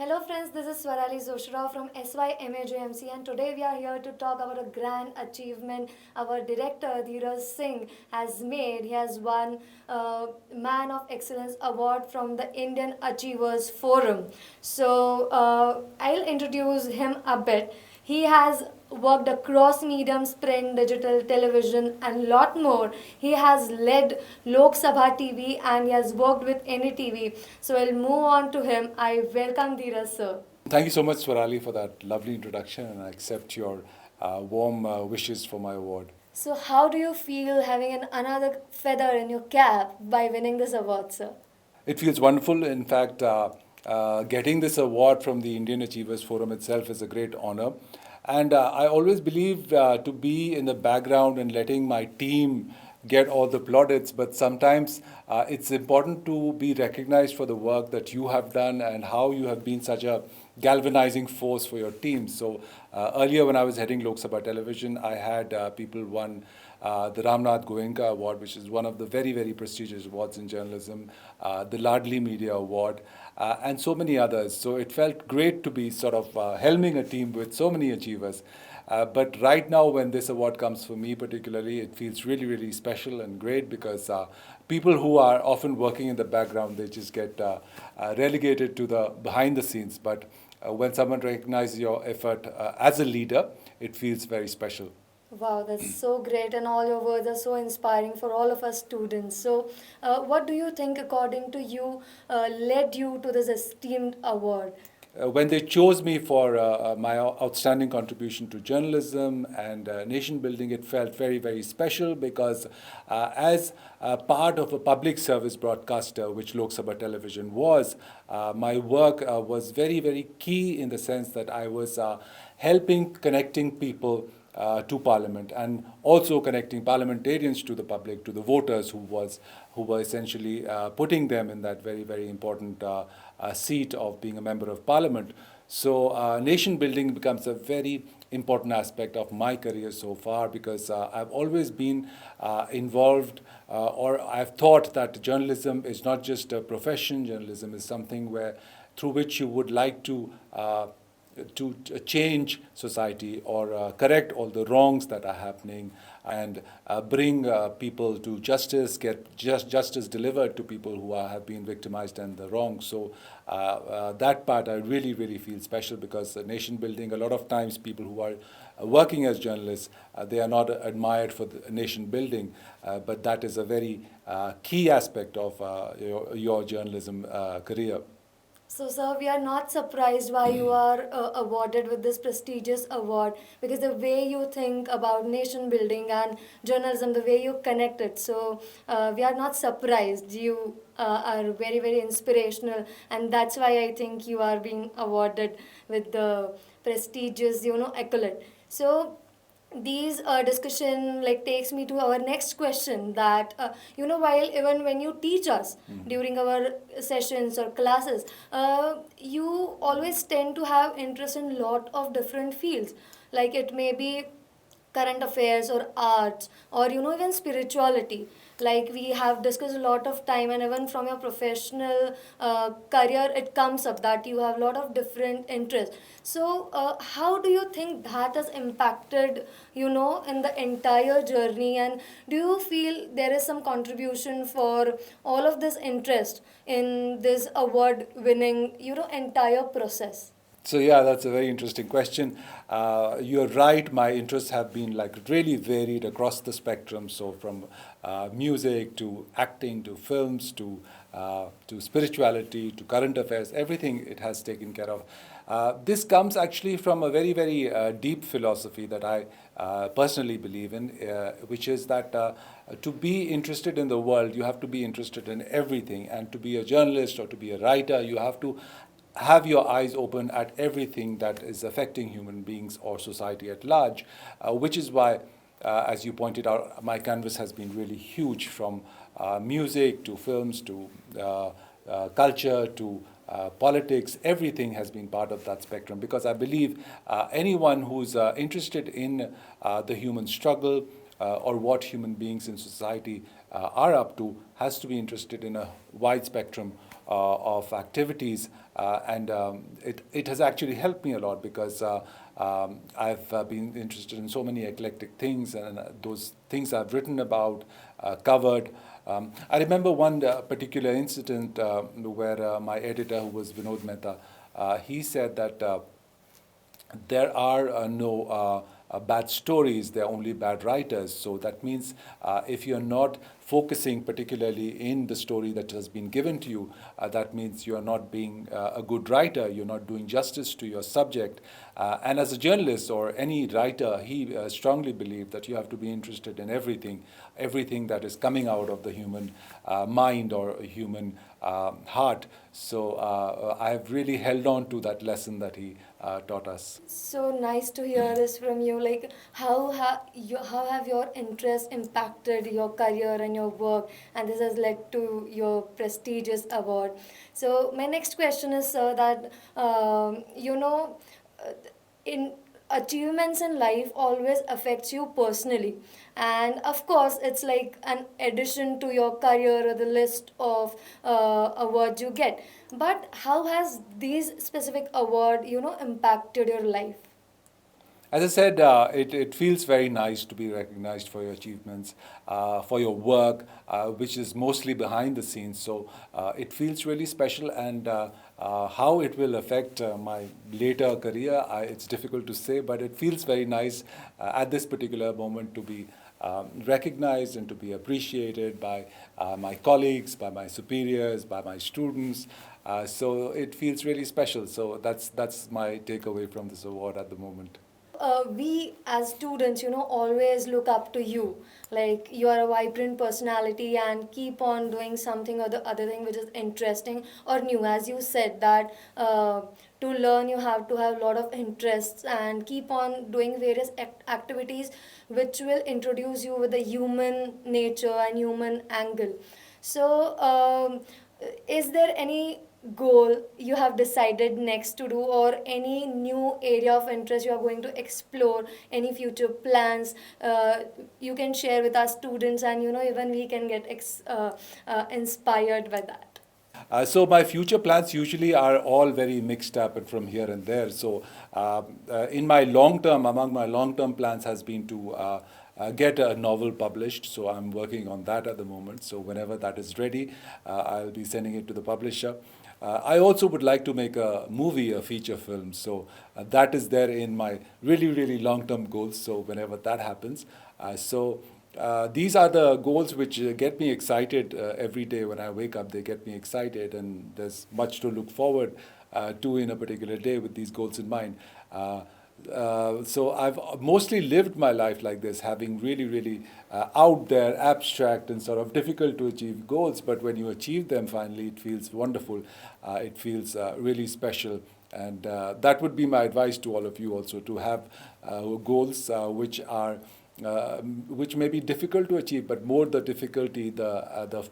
Hello friends, this is Swarali Zoshra from SYMAJMC and today we are here to talk about a grand achievement our director Dhiraj Singh has made. He has won Man of Excellence Award from the Indian Achievers Forum. I'll introduce him a bit. He has worked across mediums, print, digital, television, and lot more. He has led Lok Sabha TV and he has worked with NDTV. So I'll move on to him. I welcome Dhiraj sir. Thank you so much, Swarali, for that lovely introduction, and I accept your warm wishes for my award. So how do you feel having another feather in your cap by winning this award, sir? It feels wonderful. In fact, getting this award from the Indian Achievers Forum itself is a great honor. And I always believe to be in the background and letting my team get all the plaudits, but sometimes it's important to be recognized for the work that you have done and how you have been such a galvanizing force for your team. So earlier when I was heading Lok Sabha television, I had people won the Ramnath Goenka Award, which is one of the very, very prestigious awards in journalism, the Ladli Media Award, and so many others. So it felt great to be sort of helming a team with so many achievers. But right now, when this award comes for me particularly, it feels really, really special and great because people who are often working in the background, they just get relegated to the behind the scenes. But when someone recognizes your effort as a leader, it feels very special. Wow, that's so great, and all your words are so inspiring for all of us students. What do you think, according to you, led you to this esteemed award? When they chose me for my outstanding contribution to journalism and nation building, it felt very, very special because as part of a public service broadcaster, which Lok Sabha television was, my work was very, very key in the sense that I was helping connecting people to Parliament and also connecting parliamentarians to the public, to the voters who were essentially putting them in that very, very important seat of being a member of Parliament. So nation building becomes a very important aspect of my career so far because I've always been involved or I've thought that journalism is not just a profession. Journalism is something where through which you would like to change society or correct all the wrongs that are happening and bring people to justice, get justice delivered to people who have been victimized and the wrong. So that part I really, really feel special because nation building, a lot of times people who are working as journalists, they are not admired for the nation building, but that is a very key aspect of your journalism career. So, sir, we are not surprised why you are awarded with this prestigious award because the way you think about nation building and journalism, the way you connect it. We are not surprised. You are very, very inspirational, and that's why I think you are being awarded with the prestigious, accolade. So, these discussion like takes me to our next question that while even when you teach us during our sessions or classes, you always tend to have interest in lot of different fields, like it may be current affairs or arts or even spirituality, like we have discussed a lot of time, and even from your professional career it comes up that you have a lot of different interests. How do you think that has impacted in the entire journey, and do you feel there is some contribution for all of this interest in this award winning entire process? So yeah, that's a very interesting question. You're right. My interests have been like really varied across the spectrum. So from music to acting to films to spirituality to current affairs, everything it has taken care of. This comes actually from a very, very deep philosophy that I personally believe in, which is that to be interested in the world, you have to be interested in everything. And to be a journalist or to be a writer, you have to have your eyes open at everything that is affecting human beings or society at large, which is why, as you pointed out, my canvas has been really huge from music to films to culture to politics. Everything has been part of that spectrum because I believe anyone who's interested in the human struggle or what human beings in society are up to has to be interested in a wide spectrum of activities, and it has actually helped me a lot because I've been interested in so many eclectic things, and those things I've written about, covered. I remember one particular incident where my editor, who was Vinod Mehta, he said that there are no bad stories, there are only bad writers. So that means if you're not focusing particularly in the story that has been given to you, that means you're not being a good writer, you're not doing justice to your subject. And as a journalist or any writer, he strongly believed that you have to be interested in everything, everything that is coming out of the human mind or human heart. So I have really held on to that lesson that he taught us. So nice to hear this from you. Like, how have your interests impacted your career and your work, and this has led to your prestigious award. So my next question is that uh, in achievements in life always affects you personally, and of course it's like an addition to your career or the list of awards you get. But how has these specific award impacted your life? As I said, it feels very nice to be recognized for your achievements, for your work, which is mostly behind the scenes. So it feels really special, and how it will affect my later career, it's difficult to say, but it feels very nice at this particular moment to be recognized and to be appreciated by my colleagues, by my superiors, by my students. So it feels really special. So that's my takeaway from this award at the moment. We as students, always look up to you. Like, you are a vibrant personality and keep on doing something or the other thing which is interesting or new. As you said that to learn you have to have a lot of interests and keep on doing various activities which will introduce you with the human nature and human angle. So is there any goal you have decided next to do, or any new area of interest you are going to explore, any future plans you can share with our students, and even we can get inspired by that? So my future plans usually are all very mixed up and from here and there. So in my long term, among my long term plans has been to get a novel published. So I'm working on that at the moment. So whenever that is ready, I'll be sending it to the publisher. I also would like to make a movie, a feature film. So that is there in my really, really long-term goals. So whenever that happens, these are the goals which get me excited every day when I wake up. They get me excited, and there's much to look forward to in a particular day with these goals in mind. So I've mostly lived my life like this, having really, really out there, abstract and sort of difficult to achieve goals. But when you achieve them finally, it feels wonderful. It feels really special. And that would be my advice to all of you also, to have goals which may be difficult to achieve, but more the difficulty, the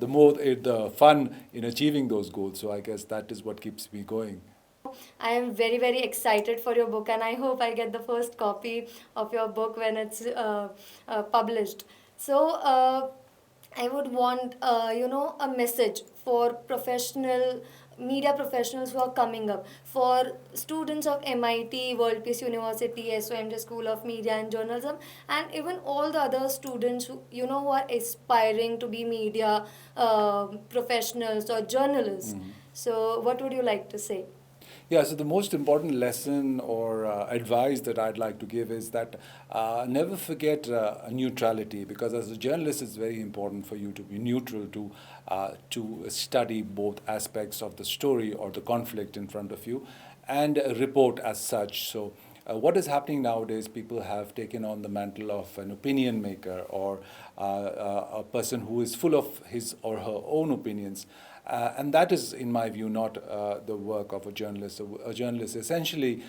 more the fun in achieving those goals. So I guess that is what keeps me going. I am very, very excited for your book, and I hope I get the first copy of your book when it's published. So, I would want, a message for media professionals who are coming up, for students of MIT, World Peace University, SOMJ School of Media and Journalism, and even all the other students who are aspiring to be media professionals or journalists. So, what would you like to say? Yeah, so the most important lesson or advice that I'd like to give is that never forget neutrality, because as a journalist, it's very important for you to be neutral, to study both aspects of the story or the conflict in front of you, and report as such. So. What is happening nowadays? People have taken on the mantle of an opinion maker, or a person who is full of his or her own opinions. And that is, in my view, not the work of a journalist. A journalist essentially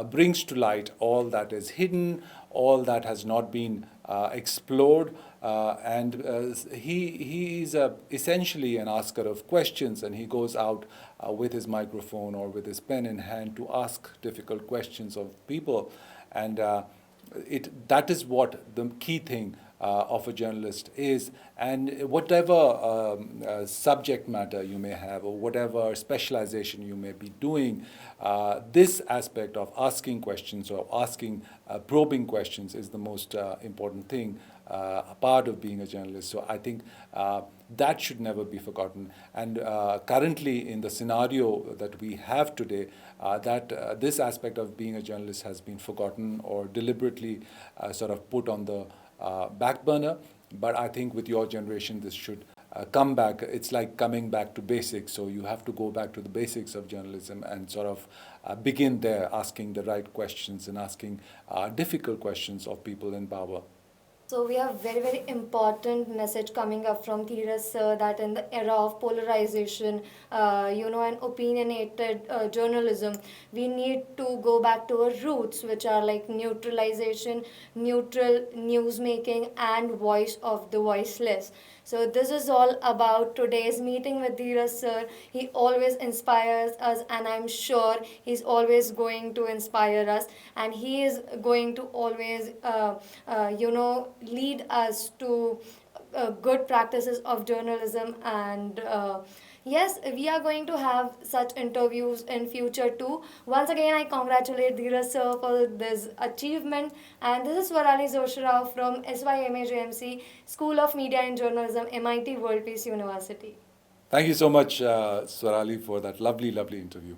brings to light all that is hidden, all that has not been explored, and he is essentially an asker of questions, and he goes out with his microphone or with his pen in hand to ask difficult questions of people, and that is what the key thing of a journalist is, and whatever subject matter you may have or whatever specialization you may be doing, this aspect of asking questions or asking probing questions is the most important thing, a part of being a journalist. So I think that should never be forgotten. And currently, in the scenario that we have today, that this aspect of being a journalist has been forgotten or deliberately sort of put on the back burner. But I think with your generation, this should come back. It's like coming back to basics. So you have to go back to the basics of journalism and sort of begin there, asking the right questions and asking difficult questions of people in power. So we have very, very important message coming up from Dhiraj sir that in the era of polarization, and opinionated journalism, we need to go back to our roots, which are like neutralization, neutral news making, and voice of the voiceless. So this is all about today's meeting with Dhiraj sir. He always inspires us, and I'm sure he's always going to inspire us, and he is going to always, lead us to good practices of journalism. And yes, we are going to have such interviews in future too. Once again, I congratulate Dhiraj sir for this achievement. And this is Swarali Zoshra from SYMAJMC School of Media and Journalism, MIT World Peace University. Thank you so much, Swarali, for that lovely, lovely interview.